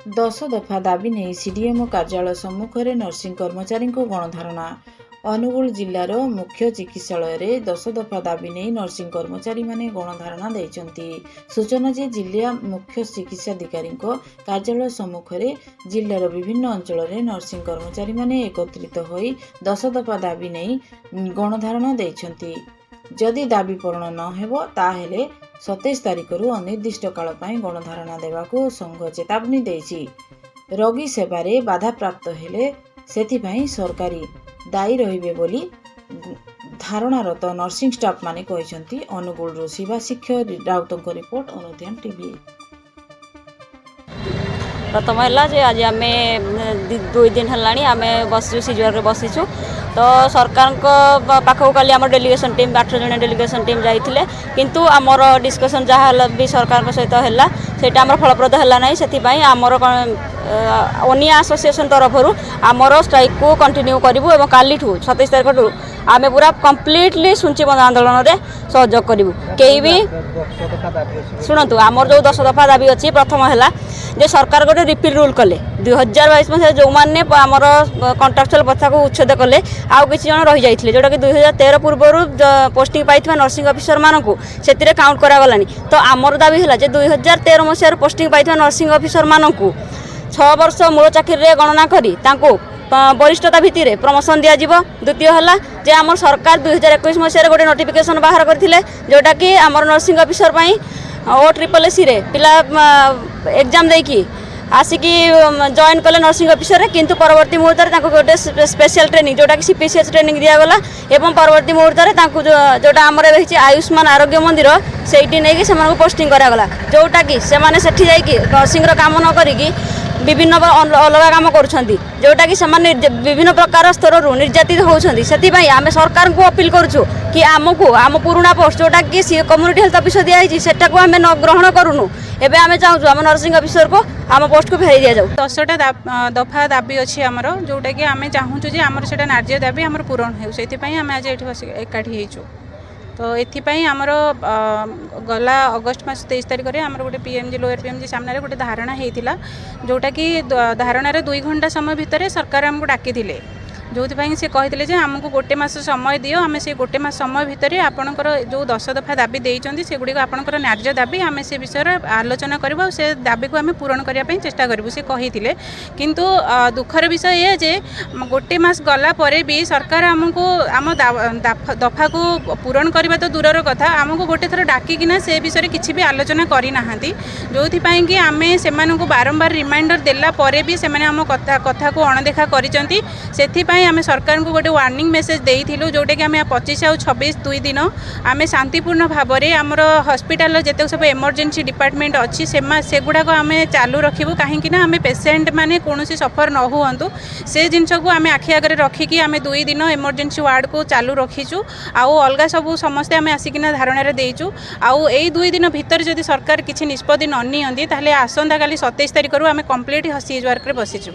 10 दफा दाबी नहीं सीडीएमओ कार्यालय सम्मुख में नर्सिंग कर्मचारी को गणधारणा। अनुगुल जिलार मुख्य चिकित्सालय रे 10 दफा दाबी नहीं नर्सिंग कर्मचारी माने गणधारणा देइचंती। सूचना जे जिला मुख्य चिकित्साधिकारी कार्यालय सम्मुख में जिलार विभिन्न अंचल में नर्सिंग कर्मचारी माने एकत्रित होई 10 दफा दाबी नहीं गणधारणा देइचंती। जदि दाबी पूरण न हेबो ताहेले 27 तारिख अनिर्दिष्ट काल गणधारणा देवाको संघ चेतावनी देछि। रोगी सेवारे बाधा प्राप्त हेले सेथिपाई सरकारी दायी रहिबे बोली धारणारत नर्सिंग स्टाफ माने कहिसंती। अनुगुल शिवाशिक्ष राउतଙ୍କ रिपोर्ट अनुध्यान टीवी। प्रथम है आज आम 2 दिन है बसचु सिजुआर बसीचु। तो सरकार पाखक काली आम डेलीगेशन टीम 8 जन डेलीगेशन टीम जाइए, किंतु आमर डिस्कसन जहाँ भी सरकार सहित है सेटा आमर फलप्रद है ना। से आमर ओनिया एसोसिएशन तरफ आमर स्ट्राइक को कंटिन्यू करूँ और काली 27 तारिख आम पूरा कम्प्लीटली सूची बंद आंदोलन में सहयोग करूँ। कहीं भी शुणु आमर जो 10 दफा दाबी अच्छी प्रथम है जे सरकार गोटे रिपील रूल कले 2022 मसीह जो मैंने आमर कंट्राक्चुअल प्रथा को उच्छेद कले आउ किसी जन रही जाइए, जोटा कि 2013 पूर्व पोस्टिंग पाई नर्सिंग ऑफिसर मानू से काउंट करागला। तो आमर दाबी है जे 2013 मसीह पोस्टिंग पाई नर्सिंग ऑफिसर मानू 6 वर्ष मूल चाकरी गणना करी वरिष्ठता भित्ति प्रमोशन दिज्व। द्वितीय है जे आम सरकार 2021 मसीह गोटे नोटिफिकेशन बाहर करते जोटा कि आमर नर्सिंग ऑफिसर OSSC रे पिला एग्जाम देकी आसिकी जॉइन कले नर्सिंग ऑफिसर रे, किंतु परवर्ती मुहूर्त में गोटे स्पेशल ट्रेनिंग जोटा कि CPCH ट्रेनिंग दिगला एवं परवर्ती मुहूर्त में जोटा आमर रही आयुष्मान आरोग्य मंदिर से नहीं पोस्टिंग करागला, जोटा कि सेठी जाइए नर्सिंग काम न करी विभिन्न अलग काम करुँच, जोटा कि विभिन्न प्रकार स्तर निर्यातित होती। से आम सरकार को अपील करुँ कि आमको आम पुराना पोस्ट जोटा कि कम्युनिटी हेल्थ ऑफिसर दिखाई सेटा को आम ग्रहण करूँ। एवं आम चाहूँ आम नर्सिंग ऑफिसर को आम पोस्ट को फेरी दि जाऊ। 10टा दफा दाबी अच्छी आमर जोटा कि आम चाहूँ जे आमर से नार्य दाबी आमर पूरण हो, आम आज ये एकाठी होइछु। तो एथिपाई आमर गला अगस्ट मास 23 तारिख में आमर गोटे PMG लोअर PMG सामने गोटे धारणा होता, जोटा कि धारणार 2 घंटा समय भितर सरकार आमको डाकी जो से कहते हैं आमको गोटे मास समय दियो, आम से गोटे मास समय भितर आपणकर जो 10 दफा दाबी देइचंदी सेगुड़ी आपणकर न्याय्य दाबी आम से विषय आलोचना करूँ, से दाबी को आम पूरण करने चेष्टा करूँ से कहते। किंतु दुखर विषय ये जे गोटे मास गला परे भी सरकार आमको आम दफा को पूरण करने तो दूरर कथा आमको गोटे थर डाकिना से विषय किसी भी आलोचना करना, जो कि आम से बारंबार रिमाइंडर देला परे भी से आम कथा को अणदेखा कर आम सरकार को गोटे वार्निंग मेसेज देइथिलु, जोटा कि आम 25 और 26 2 दिन आम शांतिपूर्ण भाव में आमर हॉस्पिटल जिते सब इमरजेंसी डिपार्टमेंट अच्छी सेगुड़ाक आम चालू रखिबु, कहीं आम पेसेंट माने कौन सफर न हुंतु से जिनस को आम आखि आगे रखिकी आम 2 दिन इमरजेंसी वार्ड को चालू रखीचु। आउ अलग सब समस्ते आम आसिकिना धारणार देइचु। आउ एई 2 दिन भितर जदि सरकार किछि निष्पत्ति न नियंती ताहले आसंता काली 27 तारिख आम कंप्लीट सीज वर्क रे बसीचु।